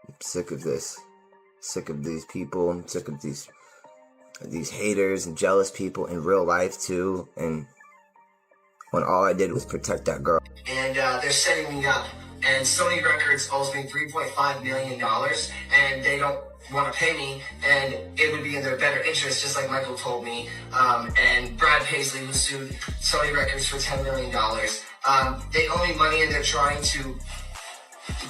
I'm sick of this. Sick of these people. I'm sick of these haters and jealous people in real life too. And when all I did was protect that girl. And they're setting me up. And Sony Records owes me $3.5 million, and they don't want to pay me, and it would be in their better interest, just like Michael told me. And Brad Paisley, who sued Sony Records for $10 million, they owe me money, and they're trying to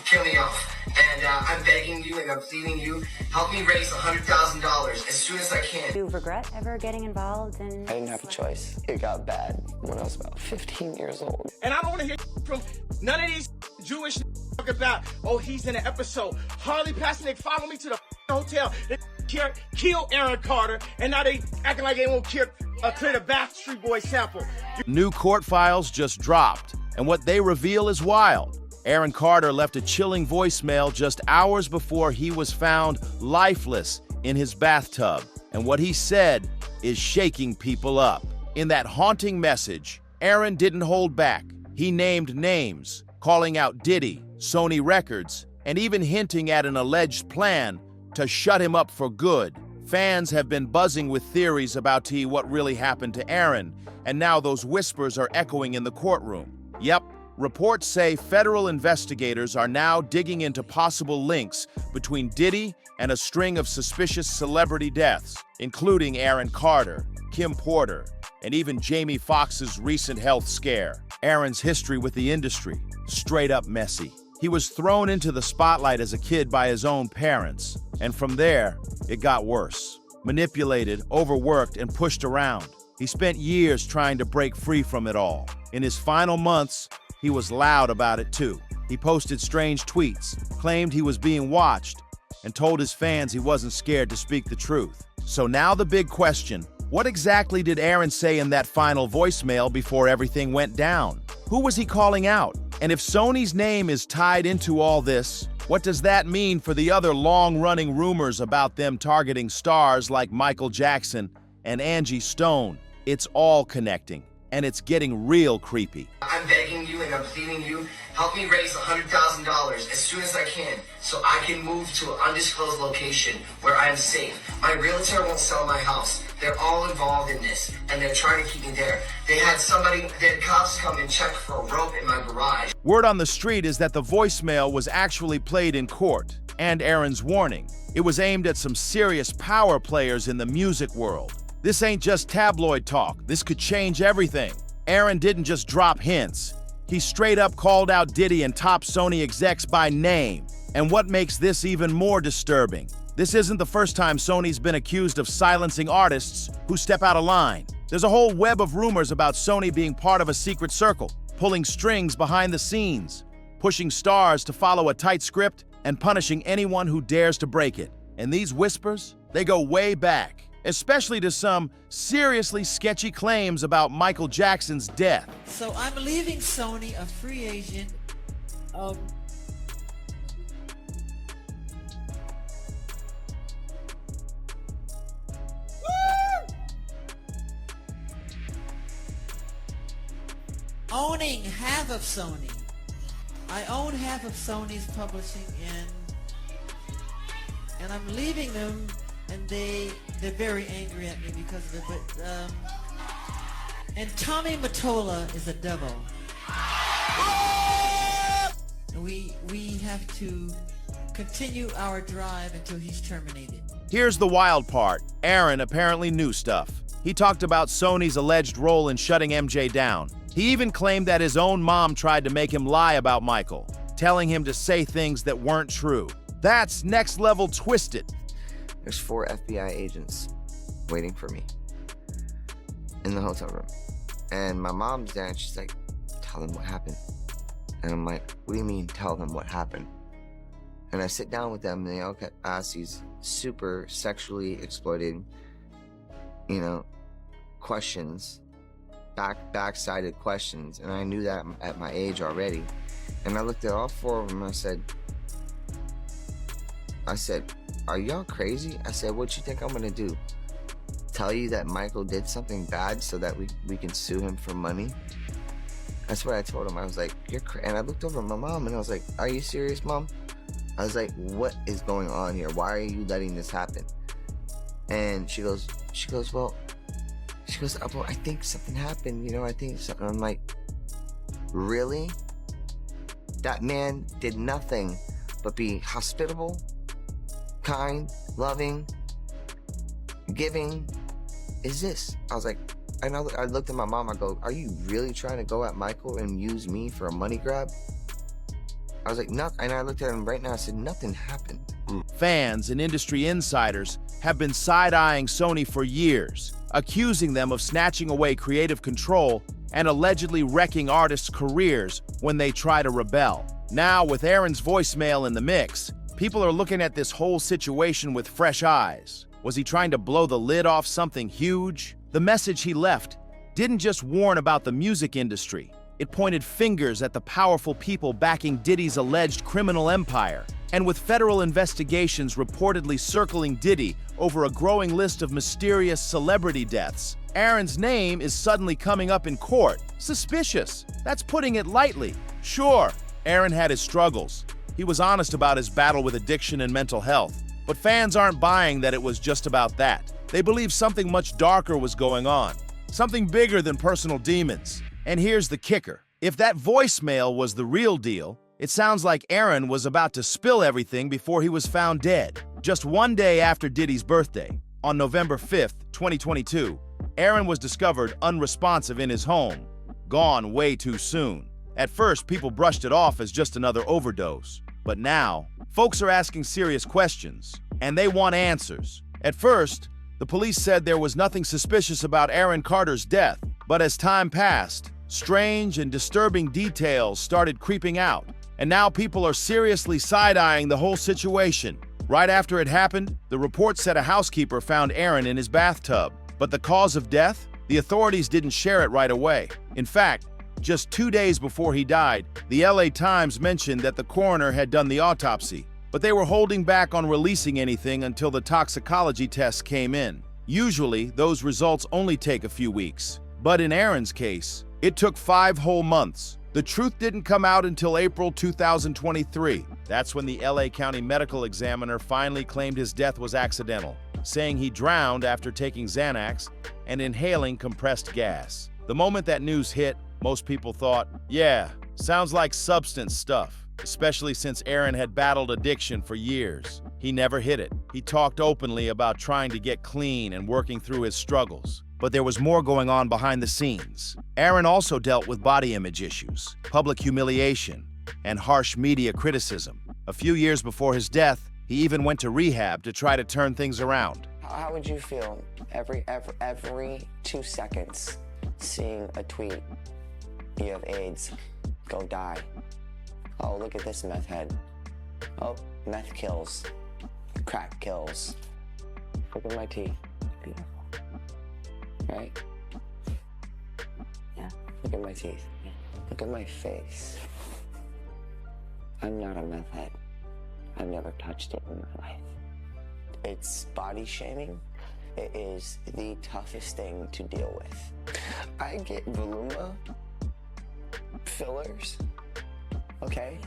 kill me off. And I'm begging you and I'm pleading you, help me raise $100,000 as soon as I can. Do you regret ever getting involved in... I didn't have a choice. It got bad when I was about 15 years old. And I don't want to hear from none of these Jewish talk about, oh, he's in an episode. Harley passing, they follow me to the hotel. They kill Aaron Carter, and now they acting like they won't clear the Backstreet Boys sample. New court files just dropped, and what they reveal is wild. Aaron Carter left a chilling voicemail just hours before he was found lifeless in his bathtub. And what he said is shaking people up. In that haunting message, Aaron didn't hold back. He named names, calling out Diddy, Sony Records, and even hinting at an alleged plan to shut him up for good. Fans have been buzzing with theories about what really happened to Aaron, and now those whispers are echoing in the courtroom. Yep. Reports say federal investigators are now digging into possible links between Diddy and a string of suspicious celebrity deaths, including Aaron Carter, Kim Porter, and even Jamie Foxx's recent health scare. Aaron's history with the industry, straight up messy. He was thrown into the spotlight as a kid by his own parents, and from there, it got worse. Manipulated, overworked, and pushed around. He spent years trying to break free from it all. In his final months, he was loud about it too. He posted strange tweets, claimed he was being watched, and told his fans he wasn't scared to speak the truth. So now the big question, what exactly did Aaron say in that final voicemail before everything went down? Who was he calling out? And if Sony's name is tied into all this, what does that mean for the other long-running rumors about them targeting stars like Michael Jackson and Angie Stone? It's all connecting. And it's getting real creepy. I'm begging you and I'm pleading you, help me raise $100,000 as soon as I can so I can move to an undisclosed location where I am safe. My realtor won't sell my house. They're all involved in this and they're trying to keep me there. They had cops come and check for a rope in my garage. Word on the street is that the voicemail was actually played in court, and Aaron's warning. It was aimed at some serious power players in the music world. This ain't just tabloid talk. This could change everything. Aaron didn't just drop hints. He straight up called out Diddy and top Sony execs by name. And what makes this even more disturbing? This isn't the first time Sony's been accused of silencing artists who step out of line. There's a whole web of rumors about Sony being part of a secret circle, pulling strings behind the scenes, pushing stars to follow a tight script, and punishing anyone who dares to break it. And these whispers, they go way back. Especially to some seriously sketchy claims about Michael Jackson's death. So I'm leaving Sony a free agent. Owning half of Sony. I own half of Sony's publishing, and I'm leaving them. And they're very angry at me because of it, but, and Tommy Mottola is a devil. And we have to continue our drive until he's terminated. Here's the wild part. Aaron apparently knew stuff. He talked about Sony's alleged role in shutting MJ down. He even claimed that his own mom tried to make him lie about Michael, telling him to say things that weren't true. That's next level twisted. There's 4 FBI agents waiting for me in the hotel room. And my mom's there and she's like, tell them what happened. And I'm like, what do you mean tell them what happened? And I sit down with them and they all ask these super sexually exploited, questions, back-sided questions. And I knew that at my age already. And I looked at all 4 of them and I said, are y'all crazy? I said, what you think I'm gonna do? Tell you that Michael did something bad so that we can sue him for money? That's what I told him. I was like, you're crazy. And I looked over at my mom and I was like, are you serious, Mom? I was like, what is going on here? Why are you letting this happen? And she goes, well, I think something happened, I think something. I'm like, really? That man did nothing but be hospitable, kind, loving, giving. Is this? I was like, I looked at my mom, I go, are you really trying to go at Michael and use me for a money grab? I was like, nothing. And I looked at him right now, I said, nothing happened. Fans and industry insiders have been side-eyeing Sony for years, accusing them of snatching away creative control and allegedly wrecking artists' careers when they try to rebel. Now, with Aaron's voicemail in the mix, people are looking at this whole situation with fresh eyes. Was he trying to blow the lid off something huge? The message he left didn't just warn about the music industry. It pointed fingers at the powerful people backing Diddy's alleged criminal empire. And with federal investigations reportedly circling Diddy over a growing list of mysterious celebrity deaths, Aaron's name is suddenly coming up in court. Suspicious. That's putting it lightly. Sure, Aaron had his struggles. He was honest about his battle with addiction and mental health. But fans aren't buying that it was just about that. They believe something much darker was going on. Something bigger than personal demons. And here's the kicker. If that voicemail was the real deal, it sounds like Aaron was about to spill everything before he was found dead. Just one day after Diddy's birthday, on November 5th, 2022, Aaron was discovered unresponsive in his home, gone way too soon. At first, people brushed it off as just another overdose. But now, folks are asking serious questions, and they want answers. At first, the police said there was nothing suspicious about Aaron Carter's death, but as time passed, strange and disturbing details started creeping out, and now people are seriously side-eyeing the whole situation. Right after it happened, the report said a housekeeper found Aaron in his bathtub, but the cause of death? The authorities didn't share it right away. In fact, just 2 days before he died, the LA Times mentioned that the coroner had done the autopsy, but they were holding back on releasing anything until the toxicology tests came in. Usually, those results only take a few weeks. But in Aaron's case, it took 5 whole months. The truth didn't come out until April 2023. That's when the LA County Medical Examiner finally claimed his death was accidental, saying he drowned after taking Xanax and inhaling compressed gas. The moment that news hit, most people thought, yeah, sounds like substance stuff, especially since Aaron had battled addiction for years. He never hid it. He talked openly about trying to get clean and working through his struggles. But there was more going on behind the scenes. Aaron also dealt with body image issues, public humiliation, and harsh media criticism. A few years before his death, he even went to rehab to try to turn things around. How would you feel every 2 seconds seeing a tweet? You have AIDS, go die. Oh, look at this meth head. Oh, meth kills, crack kills. Look at my teeth, beautiful. Right? Yeah. Look at my teeth. Look at my face. I'm not a meth head. I've never touched it in my life. It's body shaming. It is the toughest thing to deal with. I get Voluma fillers, okay,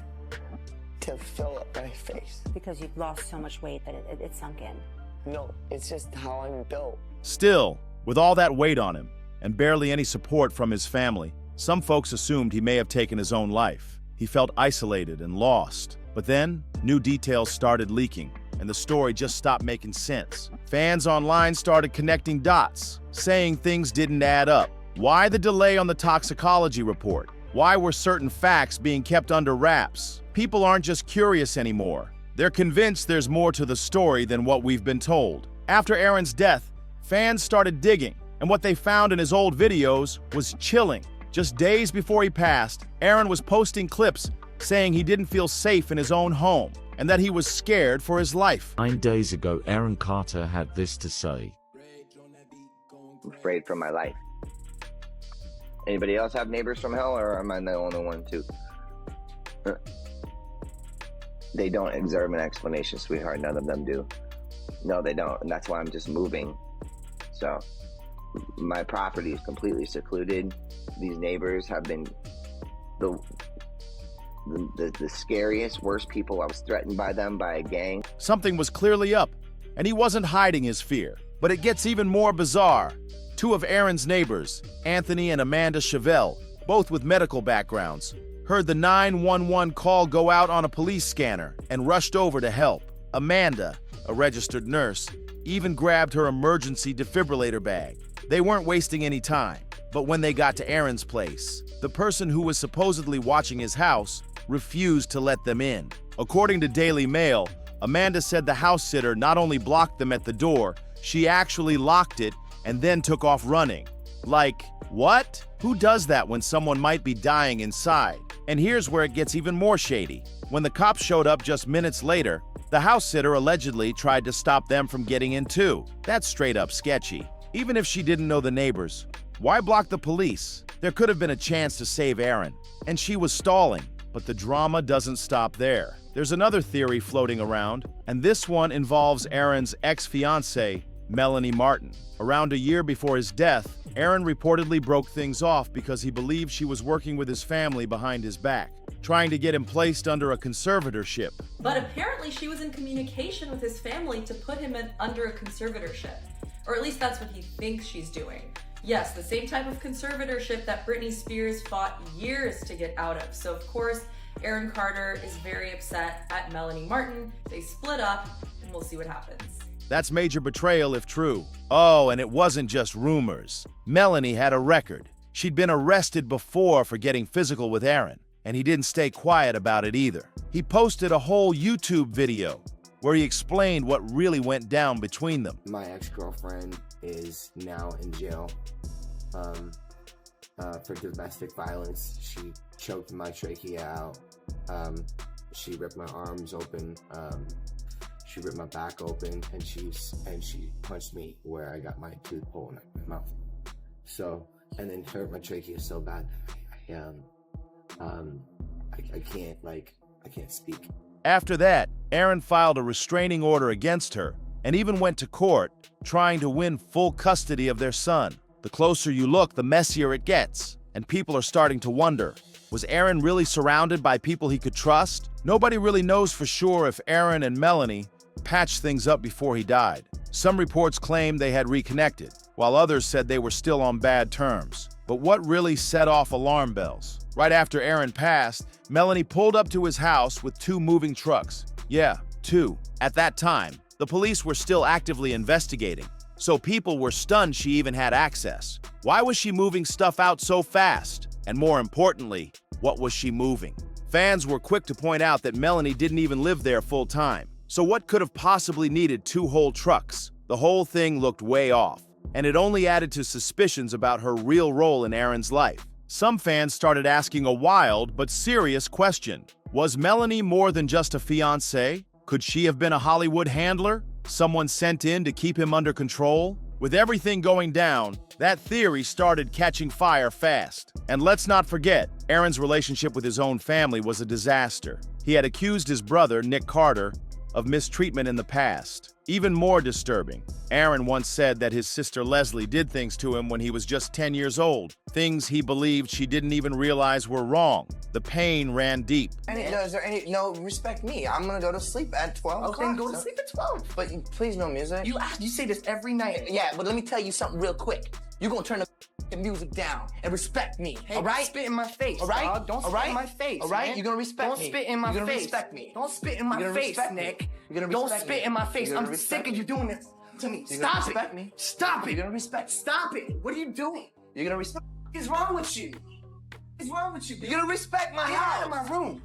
to fill up my face. Because you've lost so much weight that it sunk in. No, it's just how I'm built. Still, with all that weight on him and barely any support from his family, some folks assumed he may have taken his own life. He felt isolated and lost. But then, new details started leaking, and the story just stopped making sense. Fans online started connecting dots, saying things didn't add up. Why the delay on the toxicology report? Why were certain facts being kept under wraps? People aren't just curious anymore. They're convinced there's more to the story than what we've been told. After Aaron's death, fans started digging, and what they found in his old videos was chilling. Just days before he passed, Aaron was posting clips saying he didn't feel safe in his own home and that he was scared for his life. 9 days ago, Aaron Carter had this to say. I'm afraid for my life. Anybody else have neighbors from hell, or am I the only one too? They don't deserve an explanation, sweetheart. None of them do. No, they don't. And that's why I'm just moving. So my property is completely secluded. These neighbors have been the scariest, worst people. I was threatened by them, by a gang. Something was clearly up, and he wasn't hiding his fear. But it gets even more bizarre. Two of Aaron's neighbors, Anthony and Amanda Chevelle, both with medical backgrounds, heard the 911 call go out on a police scanner and rushed over to help. Amanda, a registered nurse, even grabbed her emergency defibrillator bag. They weren't wasting any time, but when they got to Aaron's place, the person who was supposedly watching his house refused to let them in. According to Daily Mail, Amanda said the house sitter not only blocked them at the door, she actually locked it and then took off running. Like, what? Who does that when someone might be dying inside? And here's where it gets even more shady. When the cops showed up just minutes later, the house sitter allegedly tried to stop them from getting in too. That's straight up sketchy. Even if she didn't know the neighbors, why block the police? There could have been a chance to save Aaron, and she was stalling. But the drama doesn't stop there. There's another theory floating around, and this one involves Aaron's ex-fiancée, Melanie Martin. Around a year before his death, Aaron reportedly broke things off because he believed she was working with his family behind his back, trying to get him placed under a conservatorship. But apparently she was in communication with his family to put him under a conservatorship. Or at least that's what he thinks she's doing. Yes, the same type of conservatorship that Britney Spears fought years to get out of. So of course, Aaron Carter is very upset at Melanie Martin. They split up, and we'll see what happens. That's major betrayal if true. Oh, and it wasn't just rumors. Melanie had a record. She'd been arrested before for getting physical with Aaron, and he didn't stay quiet about it either. He posted a whole YouTube video where he explained what really went down between them. My ex-girlfriend is now in jail for domestic violence. She choked my trachea out. She ripped my arms open. She ripped my back open, and she punched me where I got my tooth pulled in my mouth. So, and then hurt my trachea so bad I can't speak. After that, Aaron filed a restraining order against her and even went to court trying to win full custody of their son. The closer you look, the messier it gets, and people are starting to wonder, was Aaron really surrounded by people he could trust? Nobody really knows for sure if Aaron and Melanie patched things up before he died. Some reports claim they had reconnected, while others said they were still on bad terms. But what really set off alarm bells? Right after Aaron passed, Melanie pulled up to his house with 2 moving trucks. Yeah, 2. At that time, the police were still actively investigating, so people were stunned she even had access. Why was she moving stuff out so fast? And more importantly, what was she moving? Fans were quick to point out that Melanie didn't even live there full time. So what could have possibly needed 2 whole trucks? The whole thing looked way off, and it only added to suspicions about her real role in Aaron's life. Some fans started asking a wild but serious question. Was Melanie more than just a fiancée? Could she have been a Hollywood handler? Someone sent in to keep him under control? With everything going down, that theory started catching fire fast. And let's not forget, Aaron's relationship with his own family was a disaster. He had accused his brother, Nick Carter, of mistreatment in the past. Even more disturbing, Aaron once said that his sister Leslie did things to him when he was just 10 years old, things he believed she didn't even realize were wrong. The pain ran deep. No, respect me. I'm gonna go to sleep at 12 o'clock. Okay, then go to sleep at 12. But please, no music. You say this every night. Yeah, but let me tell you something real quick. You're gonna turn the music down and respect me. Hey, all right? spit in my face. All right? Dog. Don't spit in my face. All right? Man. You're gonna respect Don't me. spit in my You're gonna face. respect me. Don't spit in my You're gonna face, respect me. Nick. You're gonna Don't respect spit me. in my face. You're gonna I'm respect sick of me. you doing this to me. You're gonna Stop respect it. me. Stop it. You're gonna respect. Stop it. What are you doing? You're gonna respect. What is wrong with you? What is wrong with you? You're gonna respect my Get house. out of my room.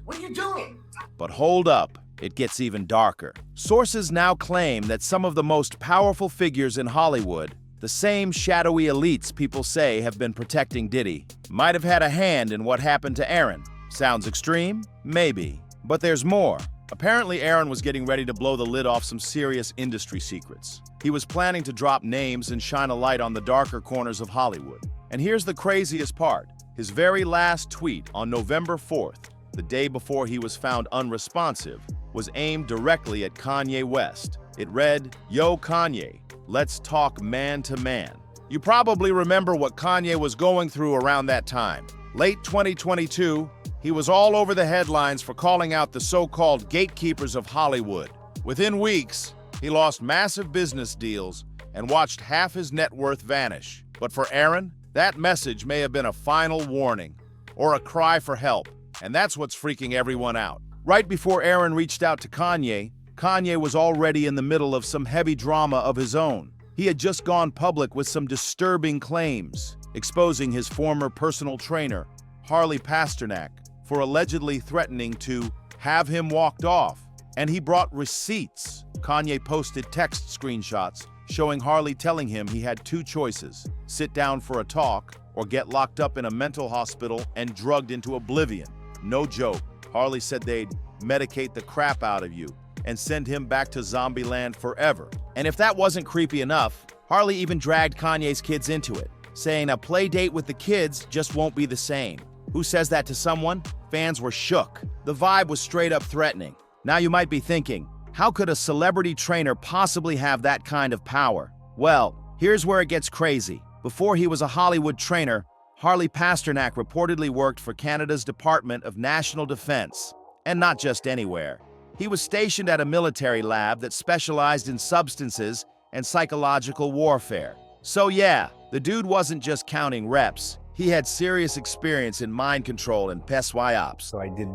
What are you doing? But hold up, it gets even darker. Sources now claim that some of the most powerful figures in Hollywood, the same shadowy elites people say have been protecting Diddy, might have had a hand in what happened to Aaron. Sounds extreme? Maybe. But there's more. Apparently, Aaron was getting ready to blow the lid off some serious industry secrets. He was planning to drop names and shine a light on the darker corners of Hollywood. And here's the craziest part. His very last tweet on November 4th, the day before he was found unresponsive, was aimed directly at Kanye West. It read, "Yo, Kanye, let's talk man to man." You probably remember what Kanye was going through around that time. Late 2022, He was all over the headlines for calling out the so-called gatekeepers of Hollywood. Within weeks, he lost massive business deals and watched half his net worth vanish. But for Aaron, that message may have been a final warning or a cry for help, and that's what's freaking everyone out. Right before Aaron reached out to Kanye, Kanye was already in the middle of some heavy drama of his own. He had just gone public with some disturbing claims, exposing his former personal trainer, Harley Pasternak, for allegedly threatening to have him walked off. And he brought receipts. Kanye posted text screenshots showing Harley telling him he had two choices: sit down for a talk or get locked up in a mental hospital and drugged into oblivion. No joke. Harley said they'd medicate the crap out of you and send him back to zombie land forever. And if that wasn't creepy enough, Harley even dragged Kanye's kids into it, saying a play date with the kids just won't be the same. Who says that to someone? Fans were shook. The vibe was straight up threatening. Now you might be thinking, how could a celebrity trainer possibly have that kind of power? Well, here's where it gets crazy. Before he was a Hollywood trainer, Harley Pasternak reportedly worked for Canada's Department of National Defense. And not just anywhere. He was stationed at a military lab that specialized in substances and psychological warfare. So yeah, the dude wasn't just counting reps. He had serious experience in mind control and psyops. So I did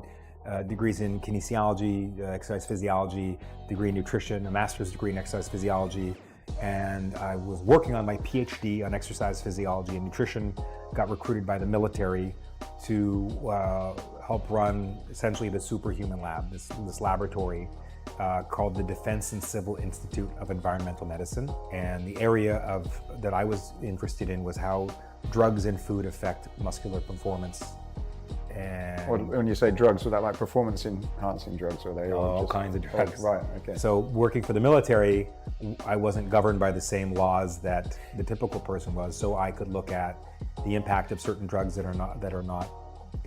degrees in kinesiology, exercise physiology, degree in nutrition, a master's degree in exercise physiology, and I was working on my PhD on exercise physiology and nutrition, got recruited by the military to help run essentially the superhuman lab, this laboratory called the Defense and Civil Institute of Environmental Medicine. And the area that I was interested in was how drugs and food affect muscular performance. And when you say drugs, was that like performance-enhancing drugs, or are they all kinds of drugs? Right, okay. So working for the military, I wasn't governed by the same laws that the typical person was, so I could look at the impact of certain drugs that are not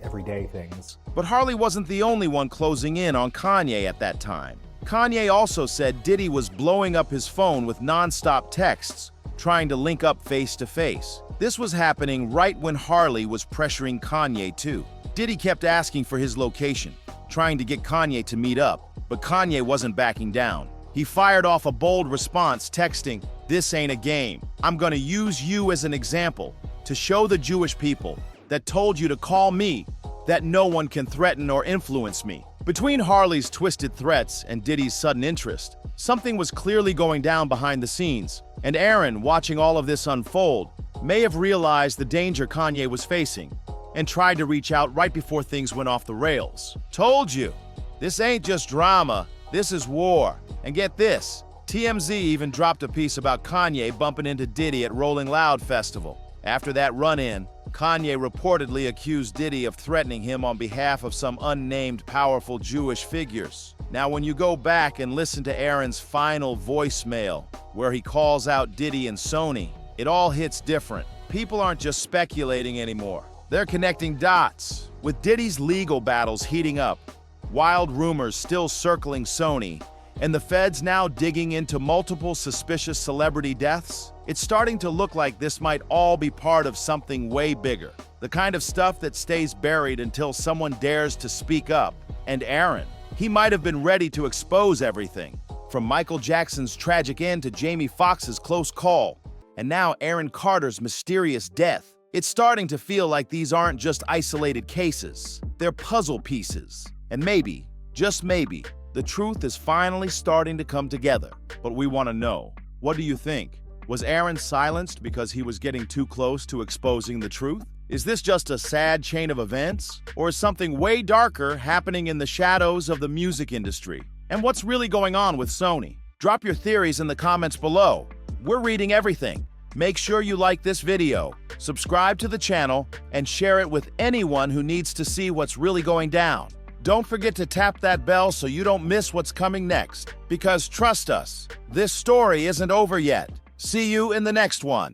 everyday things. But Harley wasn't the only one closing in on Kanye at that time. Kanye also said Diddy was blowing up his phone with non-stop texts, trying to link up face-to-face. This was happening right when Harley was pressuring Kanye too. Diddy kept asking for his location, trying to get Kanye to meet up, but Kanye wasn't backing down. He fired off a bold response, texting, "This ain't a game. I'm gonna use you as an example to show the Jewish people that told you to call me that no one can threaten or influence me." Between Harley's twisted threats and Diddy's sudden interest, something was clearly going down behind the scenes, and Aaron, watching all of this unfold, may have realized the danger Kanye was facing and tried to reach out right before things went off the rails. Told you, this ain't just drama, this is war. And get this, TMZ even dropped a piece about Kanye bumping into Diddy at Rolling Loud Festival. After that run-in, Kanye reportedly accused Diddy of threatening him on behalf of some unnamed powerful Jewish figures. Now, when you go back and listen to Aaron's final voicemail, where he calls out Diddy and Sony, it all hits different. People aren't just speculating anymore. They're connecting dots. With Diddy's legal battles heating up, wild rumors still circling Sony, and the feds now digging into multiple suspicious celebrity deaths, it's starting to look like this might all be part of something way bigger. The kind of stuff that stays buried until someone dares to speak up. And Aaron, he might have been ready to expose everything. From Michael Jackson's tragic end to Jamie Foxx's close call, and now Aaron Carter's mysterious death. It's starting to feel like these aren't just isolated cases. They're puzzle pieces. And maybe, just maybe, the truth is finally starting to come together. But we want to know, what do you think? Was Aaron silenced because he was getting too close to exposing the truth? Is this just a sad chain of events? Or is something way darker happening in the shadows of the music industry? And what's really going on with Sony? Drop your theories in the comments below. We're reading everything. Make sure you like this video, subscribe to the channel, and share it with anyone who needs to see what's really going down. Don't forget to tap that bell so you don't miss what's coming next. Because trust us, this story isn't over yet. See you in the next one.